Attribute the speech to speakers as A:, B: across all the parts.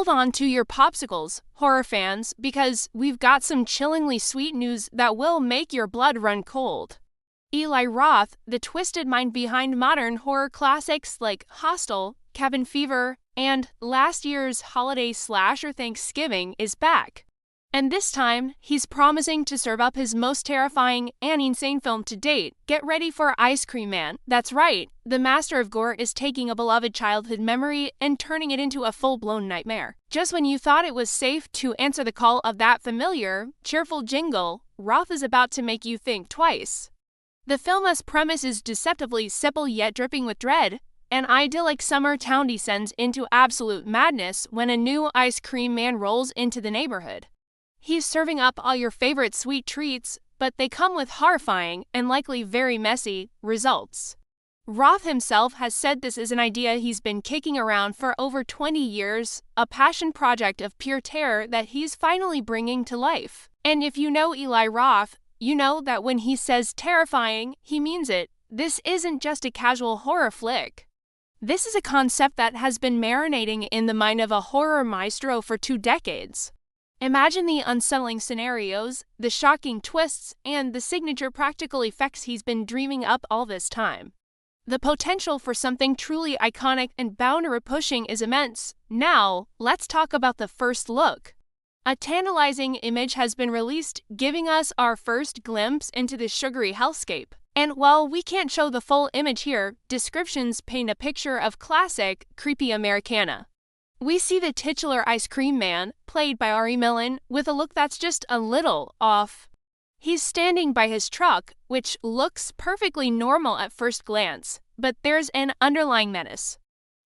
A: hold on to your popsicles, horror fans, because we've got some chillingly sweet news that will make your blood run cold. Eli Roth, the twisted mind behind modern horror classics like Hostel, Cabin Fever, and last year's holiday slasher Thanksgiving, is back. And this time, he's promising to serve up his most terrifying and insane film to date. Get ready for IceCreamMan. That's right, the master of gore is taking a beloved childhood memory and turning it into a full-blown nightmare. Just when you thought it was safe to answer the call of that familiar, cheerful jingle, Roth is about to make you think twice. The film's premise is deceptively simple yet dripping with dread. An idyllic summer town descends into absolute madness when a new IceCreamMan rolls into the neighborhood. He's serving up all your favorite sweet treats, but they come with horrifying, and likely very messy, results. Roth himself has said this is an idea he's been kicking around for over 20 years, a passion project of pure terror that he's finally bringing to life. And if you know Eli Roth, you know that when he says terrifying, he means it. This isn't just a casual horror flick. This is a concept that has been marinating in the mind of a horror maestro for 2 decades. Imagine the unsettling scenarios, the shocking twists, and the signature practical effects he's been dreaming up all this time. The potential for something truly iconic and boundary-pushing is immense. Now, let's talk about the first look. A tantalizing image has been released, giving us our first glimpse into the sugary hellscape. And while we can't show the full image here, descriptions paint a picture of classic, creepy Americana. We see the titular IceCreamMan, played by Ari Millen, with a look that's just a little off. He's standing by his truck, which looks perfectly normal at first glance, but there's an underlying menace.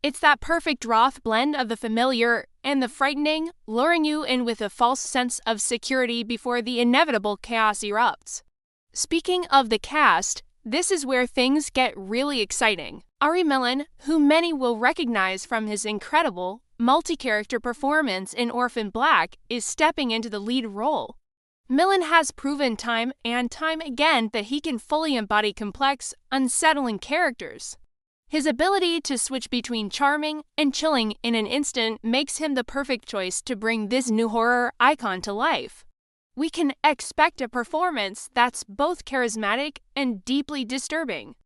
A: It's that perfect Roth blend of the familiar and the frightening, luring you in with a false sense of security before the inevitable chaos erupts. Speaking of the cast, this is where things get really exciting. Ari Millen, who many will recognize from his incredible, multi-character performance in Orphan Black, is stepping into the lead role. Millen has proven time and time again that he can fully embody complex, unsettling characters. His ability to switch between charming and chilling in an instant makes him the perfect choice to bring this new horror icon to life. We can expect a performance that's both charismatic and deeply disturbing.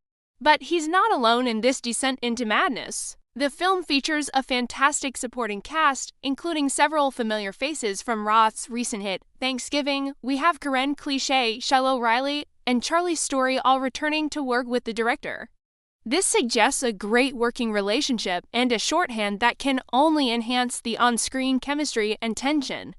A: But he's not alone in this descent into madness. The film features a fantastic supporting cast, including several familiar faces from Roth's recent hit, Thanksgiving. We have Karen Cliché, Shiloh Riley, and Charlie Story all returning to work with the director. This suggests a great working relationship and a shorthand that can only enhance the on-screen chemistry and tension.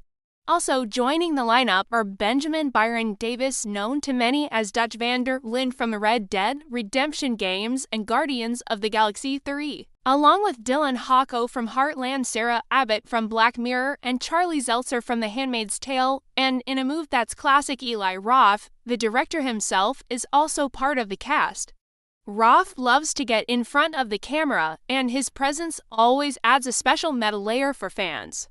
A: Also joining the lineup are Benjamin Byron Davis, known to many as Dutch van der Linde from the Red Dead Redemption games and Guardians of the Galaxy 3, along with Dylan Hocko from Heartland, Sarah Abbott from Black Mirror, and Charlie Zeltzer from The Handmaid's Tale, and in a move that's classic Eli Roth, the director himself is also part of the cast. Roth loves to get in front of the camera, and his presence always adds a special meta layer for fans.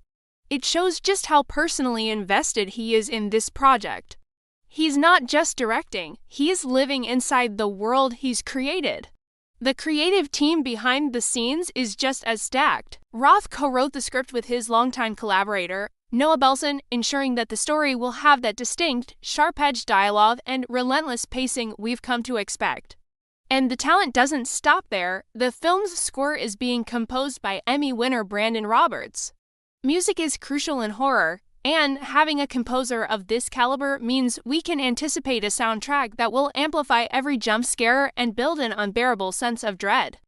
A: It shows just how personally invested he is in this project. He's not just directing, he's living inside the world he's created. The creative team behind the scenes is just as stacked. Roth co-wrote the script with his longtime collaborator, Noah Belson, ensuring that the story will have that distinct, sharp-edged dialogue and relentless pacing we've come to expect. And the talent doesn't stop there. The film's score is being composed by Emmy winner Brandon Roberts. Music is crucial in horror, and having a composer of this caliber means we can anticipate a soundtrack that will amplify every jump scare and build an unbearable sense of dread.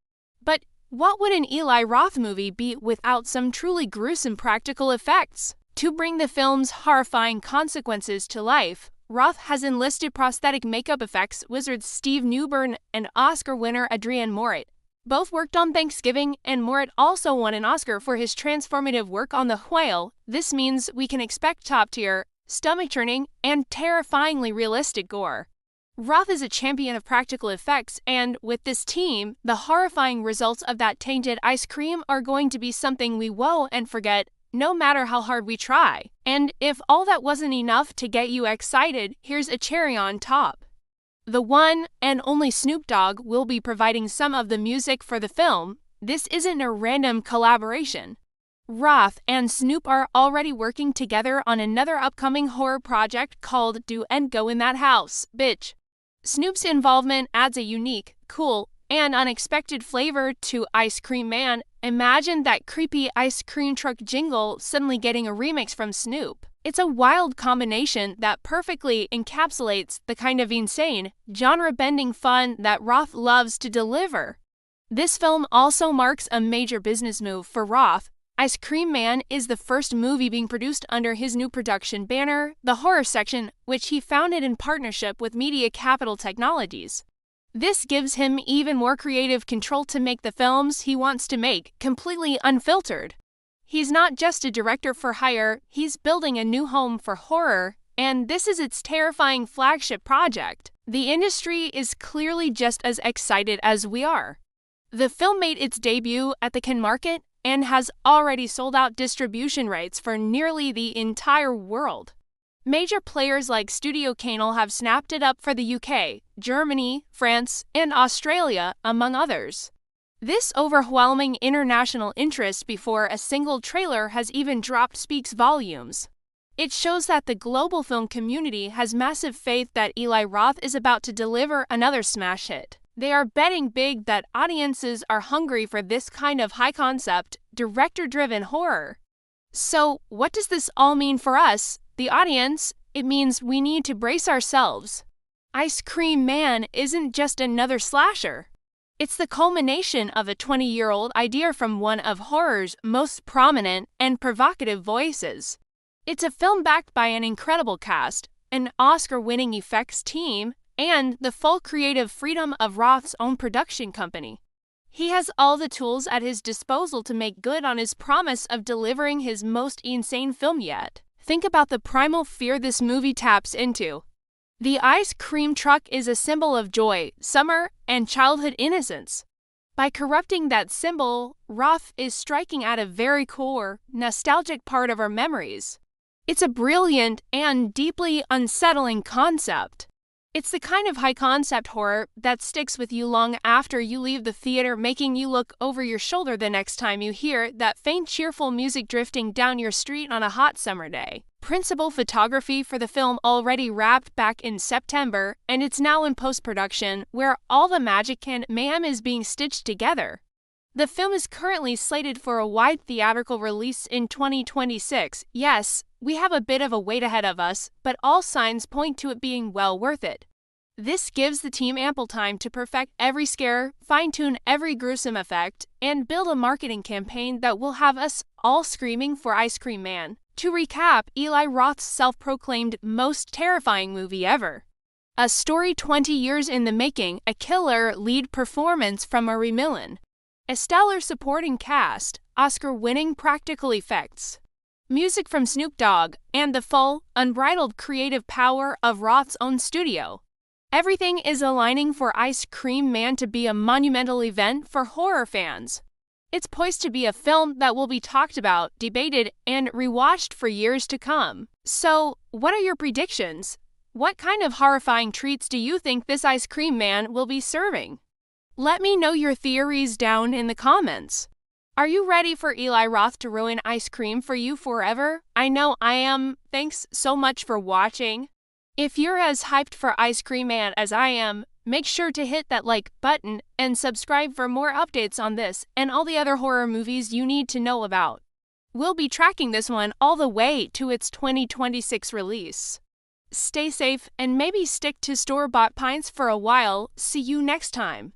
A: But what would an Eli Roth movie be without some truly gruesome practical effects? To bring the film's horrifying consequences to life, Roth has enlisted prosthetic makeup effects wizards Steve Newburn and Oscar winner Adrienne Moret. Both worked on Thanksgiving, and Moret also won an Oscar for his transformative work on The Whale. This means we can expect top-tier, stomach-churning, and terrifyingly realistic gore. Roth is a champion of practical effects, and with this team, the horrifying results of that tainted ice cream are going to be something we won't forget, no matter how hard we try. And if all that wasn't enough to get you excited, here's a cherry on top. The one and only Snoop Dogg will be providing some of the music for the film. This isn't a random collaboration. Roth and Snoop are already working together on another upcoming horror project called Do and Go in That House, Bitch. Snoop's involvement adds a unique, cool, and unexpected flavor to IceCreamMan. Imagine that creepy ice cream truck jingle suddenly getting a remix from Snoop. It's a wild combination that perfectly encapsulates the kind of insane, genre-bending fun that Roth loves to deliver. This film also marks a major business move for Roth. IceCreamMan is the first movie being produced under his new production banner, The Horror Section, which he founded in partnership with Media Capital Technologies. This gives him even more creative control to make the films he wants to make, completely unfiltered. He's not just a director for hire, he's building a new home for horror, and this is its terrifying flagship project. The industry is clearly just as excited as we are. The film made its debut at the Cannes Market and has already sold out distribution rights for nearly the entire world. Major players like Studio Canal have snapped it up for the UK, Germany, France, and Australia, among others. This overwhelming international interest before a single trailer has even dropped speaks volumes. It shows that the global film community has massive faith that Eli Roth is about to deliver another smash hit. They are betting big that audiences are hungry for this kind of high-concept, director-driven horror. So, what does this all mean for us, the audience? It means we need to brace ourselves. IceCreamMan isn't just another slasher. It's the culmination of a 20-year-old idea from one of horror's most prominent and provocative voices. It's a film backed by an incredible cast, an Oscar-winning effects team, and the full creative freedom of Roth's own production company. He has all the tools at his disposal to make good on his promise of delivering his most insane film yet. Think about the primal fear this movie taps into. The ice cream truck is a symbol of joy, summer, and childhood innocence. By corrupting that symbol, Roth is striking at a very core, nostalgic part of our memories. It's a brilliant and deeply unsettling concept. It's the kind of high-concept horror that sticks with you long after you leave the theater, making you look over your shoulder the next time you hear that faint, cheerful music drifting down your street on a hot summer day. Principal photography for the film already wrapped back in September, and it's now in post-production, where all the magic and mayhem is being stitched together. The film is currently slated for a wide theatrical release in 2026. Yes, we have a bit of a wait ahead of us, but all signs point to it being well worth it. This gives the team ample time to perfect every scare, fine-tune every gruesome effect, and build a marketing campaign that will have us all screaming for IceCreamMan. To recap, Eli Roth's self-proclaimed most terrifying movie ever. A story 20 years in the making, a killer lead performance from Ari Millen. A stellar supporting cast, Oscar-winning practical effects. Music from Snoop Dogg, and the full, unbridled creative power of Roth's own studio. Everything is aligning for IceCreamMan to be a monumental event for horror fans. It's poised to be a film that will be talked about, debated, and rewatched for years to come. So, what are your predictions? What kind of horrifying treats do you think this IceCreamMan will be serving? Let me know your theories down in the comments. Are you ready for Eli Roth to ruin ice cream for you forever? I know I am. Thanks so much for watching. If you're as hyped for IceCreamMan as I am, make sure to hit that like button and subscribe for more updates on this and all the other horror movies you need to know about. We'll be tracking this one all the way to its 2026 release. Stay safe and maybe stick to store-bought pints for a while. See you next time.